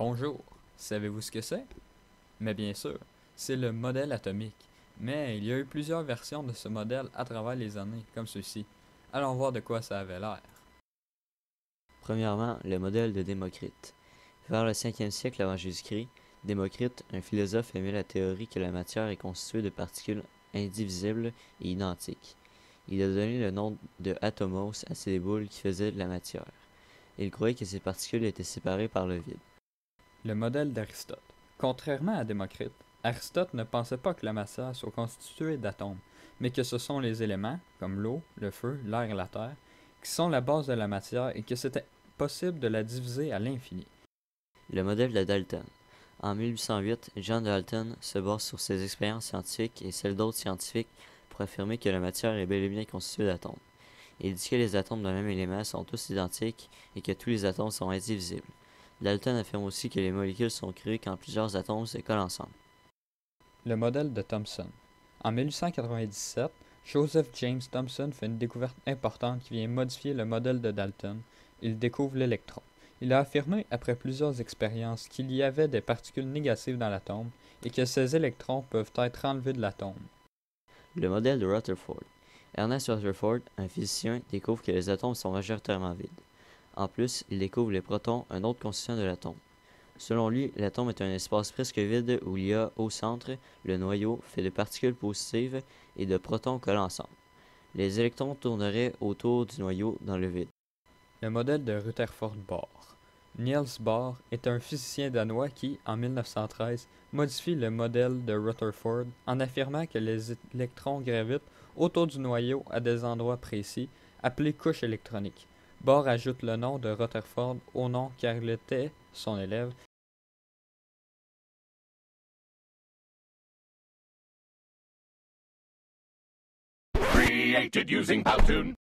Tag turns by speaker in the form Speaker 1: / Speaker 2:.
Speaker 1: Bonjour, savez-vous ce que c'est? Mais bien sûr, c'est le modèle atomique. Mais il y a eu plusieurs versions de ce modèle à travers les années, comme ceci. Allons voir de quoi ça avait l'air.
Speaker 2: Premièrement, le modèle de Démocrite. Vers le 5e siècle avant Jésus-Christ, Démocrite, un philosophe, émet la théorie que la matière est constituée de particules indivisibles et identiques. Il a donné le nom de atomos à ces boules qui faisaient de la matière. Il croyait que ces particules étaient séparées par le vide.
Speaker 1: Le modèle d'Aristote. Contrairement à Démocrite, Aristote ne pensait pas que la matière soit constituée d'atomes, mais que ce sont les éléments, comme l'eau, le feu, l'air et la terre, qui sont la base de la matière et que c'était possible de la diviser à l'infini.
Speaker 2: Le modèle de Dalton. En 1808, John Dalton se base sur ses expériences scientifiques et celles d'autres scientifiques pour affirmer que la matière est bel et bien constituée d'atomes. Il dit que les atomes d'un même élément sont tous identiques et que tous les atomes sont indivisibles. Dalton affirme aussi que les molécules sont créées quand plusieurs atomes se collent ensemble.
Speaker 1: Le modèle de Thomson. En 1897, Joseph James Thomson fait une découverte importante qui vient modifier le modèle de Dalton. Il découvre l'électron. Il a affirmé, après plusieurs expériences, qu'il y avait des particules négatives dans l'atome et que ces électrons peuvent être enlevés de l'atome.
Speaker 2: Le modèle de Rutherford. Ernest Rutherford, un physicien, découvre que les atomes sont majoritairement vides. En plus, il découvre les protons, un autre constituant de l'atome. Selon lui, l'atome est un espace presque vide où il y a, au centre, le noyau fait de particules positives et de protons collés ensemble. Les électrons tourneraient autour du noyau dans le vide.
Speaker 1: Le modèle de Rutherford-Bohr. Niels Bohr est un physicien danois qui, en 1913, modifie le modèle de Rutherford en affirmant que les électrons gravitent autour du noyau à des endroits précis, appelés couches électroniques. Bohr ajoute le nom de Rutherford au nom car il était son élève.
Speaker 3: Created using Powtoon.